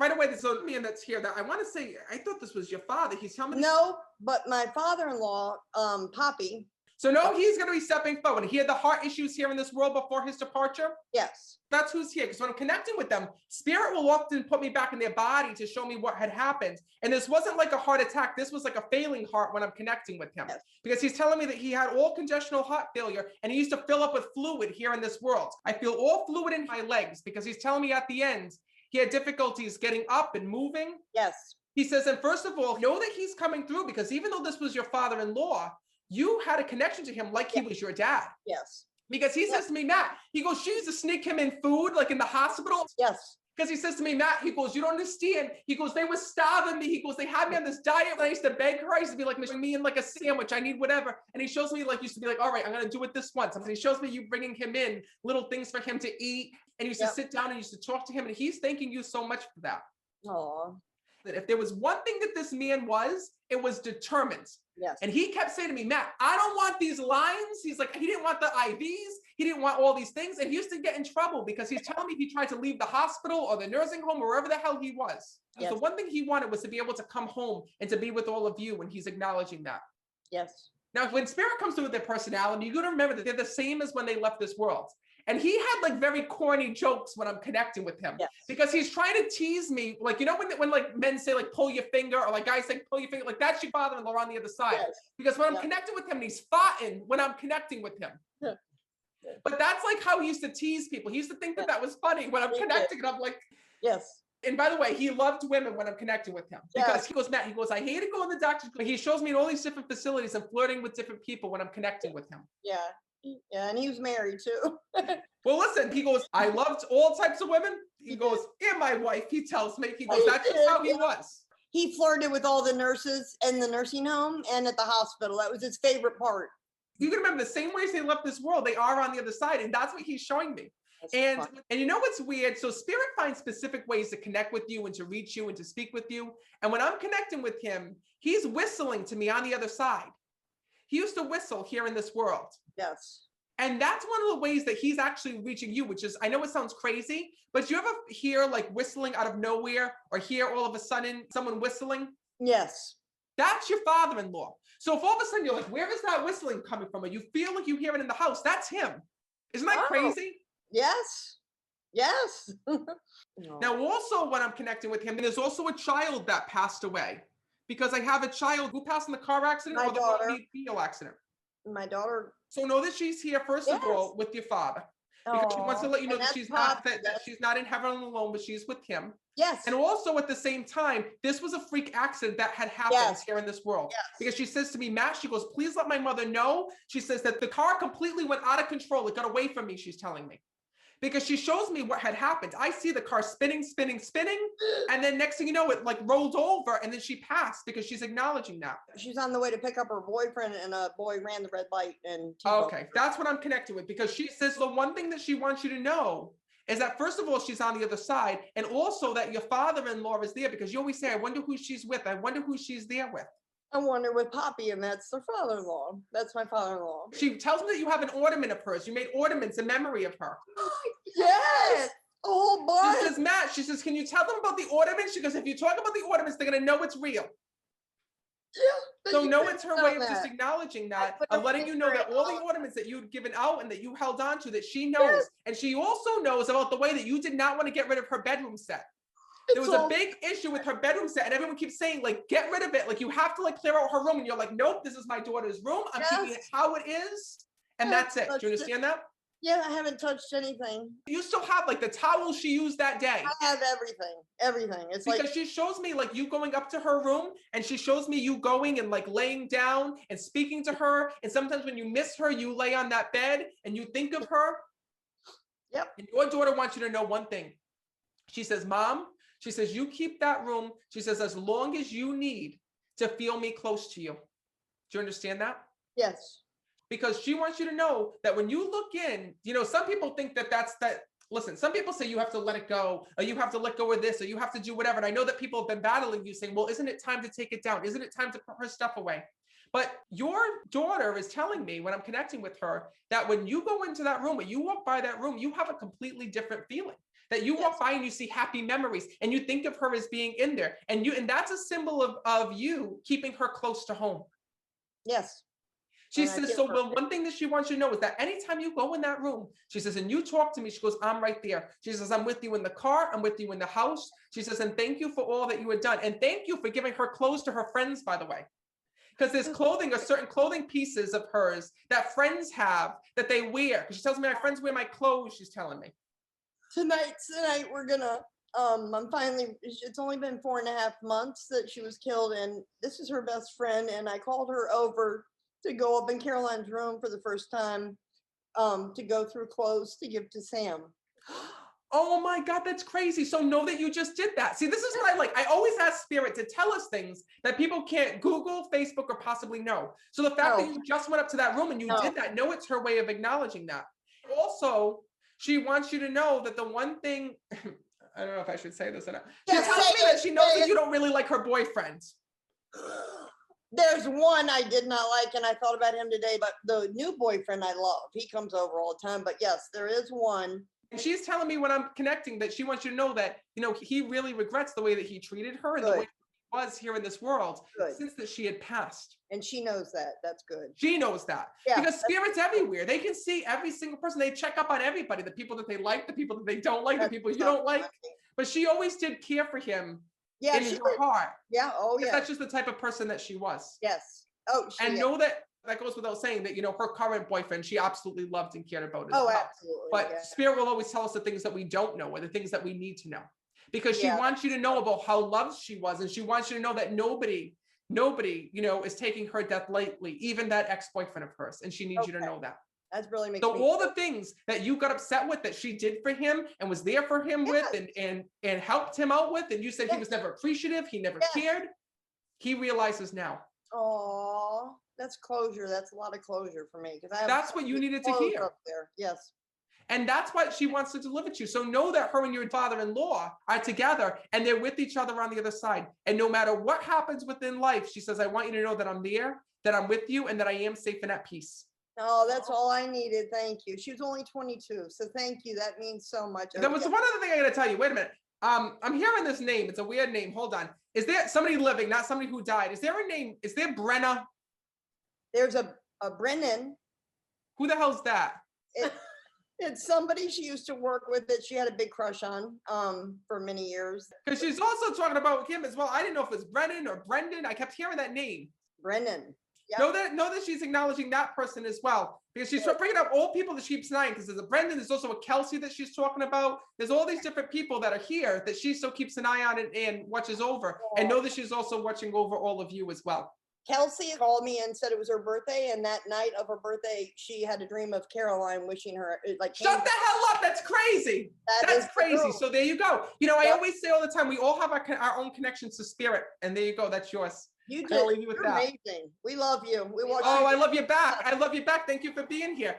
right away, there's a man that's here that I want to say, I thought this was your father. He's telling me. No, but my father-in-law, Poppy. So no, he's going to be stepping forward. He had the heart issues here in this world before his departure. Yes. That's who's here. Because when I'm connecting with them, spirit will often put me back in their body to show me what had happened. And this wasn't like a heart attack. This was like a failing heart when I'm connecting with him. Yes. Because he's telling me that he had all congestional heart failure and he used to fill up with fluid here in this world. I feel all fluid in my legs because he's telling me at the end, he had difficulties getting up and moving. Yes. He says, and first of all, know that he's coming through because even though this was your father-in-law, you had a connection to him like he was your dad. Yes. Because he says to me, Matt, he goes, she used to sneak him in food, like in the hospital. Yes. Because he says to me, Matt, he goes, you don't understand. He goes, they were starving me. He goes, they had me on this diet. And I used to beg her. I used to be like, me in like a sandwich. I need whatever. And he shows me like, used to be like, all right, I'm going to do it this once. And he shows me you bringing him in little things for him to eat. And he used to sit down and used to talk to him. And he's thanking you so much for that. Oh. That if there was one thing that this man was, it was determined. Yes. And he kept saying to me, Matt, I don't want these lines. He's like, he didn't want the IVs. He didn't want all these things. And he used to get in trouble because he's telling me he tried to leave the hospital or the nursing home or wherever the hell he was. Yes. The one thing he wanted was to be able to come home and to be with all of you. And he's acknowledging that. Yes. Now, when spirit comes through with their personality, you got to remember that they're the same as when they left this world. And he had like very corny jokes when I'm connecting with him because he's trying to tease me. Like, you know, when like men say like, pull your finger, or like guys say, pull your finger, like that's your father-in-law on the other side. Yes. Because when I'm connecting with him, he's fighting when I'm connecting with him. But that's like how he used to tease people. He used to think that that was funny when I'm connecting and I'm like, yes. And by the way, he loved women when I'm connecting with him because he goes, Matt, he goes, I hated going to the doctor's. He shows me in all these different facilities and flirting with different people when I'm connecting with him. Yeah. Yeah. And he was married too. Well, listen, he goes, I loved all types of women. He goes, and my wife, he tells me, he goes, that's just how he was. He flirted with all the nurses in the nursing home and at the hospital. That was his favorite part. You can remember the same ways they left this world, they are on the other side. And that's what he's showing me. And you know what's weird? So spirit finds specific ways to connect with you and to reach you and to speak with you. And when I'm connecting with him, he's whistling to me on the other side. He used to whistle here in this world. Yes. And that's one of the ways that he's actually reaching you, which is, I know it sounds crazy, but you ever hear like whistling out of nowhere or hear all of a sudden someone whistling? Yes. That's your father-in-law. So if all of a sudden you're like, where is that whistling coming from? Or you feel like you hear it in the house, that's him. Isn't that crazy? Yes. Yes. Now, also when I'm connecting with him, there's also a child that passed away because I have a child who passed in the car accident or the vehicle accident. My daughter. So know that she's here, first of all, with your father. Because she wants to let you know that she's not that she's not in heaven alone, but she's with him. Yes. And also at the same time, this was a freak accident that had happened here in this world. Yes. Because she says to me, Matt, she goes, please let my mother know. She says that the car completely went out of control. It got away from me, she's telling me. Because she shows me what had happened. I see the car spinning, spinning, spinning. And then next thing you know, it like rolled over and then she passed because she's acknowledging that. She's on the way to pick up her boyfriend and a boy ran the red light and okay, that's what I'm connected with because she says the one thing that she wants you to know is that first of all, she's on the other side and also that your father-in-law is there because you always say, I wonder who she's with. I wonder who she's there with. I wonder with Poppy, and that's their father-in-law. That's my father-in-law. She tells me that you have an ornament of hers. You made ornaments in memory of her. Yes. A whole bunch. She says, Matt, she says, can you tell them about the ornaments? She goes, if you talk about the ornaments, they're going to know it's real. Yeah, so no, it's her way of just acknowledging that, of letting you know that all the ornaments that you'd given out and that you held on to, that she knows. Yes. And she also knows about the way that you did not want to get rid of her bedroom set. There was a big issue with her bedroom set and everyone keeps saying like, get rid of it. Like you have to like clear out her room and you're like, nope, this is my daughter's room. I'm keeping it how it is. And that's it. Do you understand that? Yeah, I haven't touched anything. You still have like the towel she used that day. I have everything. It's because like she shows me like you going up to her room and she shows me you going and like laying down and speaking to her. And sometimes when you miss her, you lay on that bed and you think of her. Yep. And your daughter wants you to know one thing. She says, Mom, she says, you keep that room. She says, as long as you need to feel me close to you. Do you understand that? Yes. Because she wants you to know that when you look in, you know, some people think that listen, some people say you have to let it go, or you have to let go of this, or you have to do whatever. And I know that people have been battling you saying, well, isn't it time to take it down? Isn't it time to put her stuff away? But your daughter is telling me when I'm connecting with her that when you go into that room, when you walk by that room, you have a completely different feeling. that you walk by and you see happy memories and you think of her as being in there, and that's a symbol of you keeping her close to home. Yes. She says, so the one thing that she wants you to know is that anytime you go in that room, she says, and you talk to me, she goes, I'm right there. She says, I'm with you in the car. I'm with you in the house. She says, and thank you for all that you had done. And thank you for giving her clothes to her friends, by the way. Because there's clothing, or certain clothing pieces of hers that friends have that they wear. Because she tells me my friends wear my clothes, she's telling me. Tonight we're gonna, I'm finally, it's only been 4.5 months that she was killed, and this is her best friend, and I called her over to go up in Caroline's room for the first time, to go through clothes to give to Sam. Oh my God, that's crazy. So know that you just did that. See, this is what I like. I always ask Spirit to tell us things that people can't Google, Facebook, or possibly know. So the fact that you just went up to that room and you did that, know it's her way of acknowledging that. Also, she wants you to know that the one thing, I don't know if I should say this or not. She tells me that she knows that you don't really like her boyfriend. There's one I did not like, and I thought about him today, but the new boyfriend I love. He comes over all the time, but yes, there is one. And she's telling me when I'm connecting that she wants you to know that, he really regrets the way that he treated her and the way he was here in this world since that she had passed. And she knows that. That's good. She knows that. Yeah, because Spirit's everywhere. They can see every single person. They check up on everybody, the people that they like, the people that they don't like, the people you don't like. But she always did care for him in her heart. Yeah. Oh, yeah. That's just the type of person that she was. Yes. Oh, and know that goes without saying that, her current boyfriend, she absolutely loved and cared about as well. Absolutely. But Spirit will always tell us the things that we don't know, or the things that we need to know, because she wants you to know about how loved she was. And she wants you to know that nobody, is taking her death lightly, even that ex-boyfriend of hers. And she needs you to know that. That's really makes so all the things that you got upset with that she did for him and was there for him with and helped him out with, and you said he was never appreciative, he never cared, he realizes now. Oh, that's closure. That's a lot of closure for me, because that's what you needed to hear. Up there. Yes. And that's what she wants to deliver to you. So know that her and your father-in-law are together and they're with each other on the other side. And no matter what happens within life, she says, I want you to know that I'm there, that I'm with you, and that I am safe and at peace. Oh, that's all I needed. Thank you. She was only 22. So thank you. That means so much. There was one other thing I got to tell you. Wait a minute. I'm hearing this name. It's a weird name. Hold on. Is there somebody living, not somebody who died? Is there a name? Is there Brenna? There's a Brennan. Who the hell's that? It's somebody she used to work with that she had a big crush on for many years. Because she's also talking about him as well. I didn't know if it was Brennan or Brendan. I kept hearing that name. Brennan. Yep. Know that she's acknowledging that person as well, because she's bringing up all people that she keeps denying. Because there's a Brendan, there's also a Kelsey that she's talking about. There's all these different people that are here that she still keeps an eye on and watches over. And know that she's also watching over all of you as well. Kelsey called me and said it was her birthday, and that night of her birthday, she had a dream of Caroline wishing her like. Shut the hell up! That's crazy. That's crazy. True. So there you go. I always say all the time, we all have our own connections to Spirit, and there you go. That's yours. You did. You're amazing. We love you. We watch. Oh, I love you back. I love you back. Thank you for being here.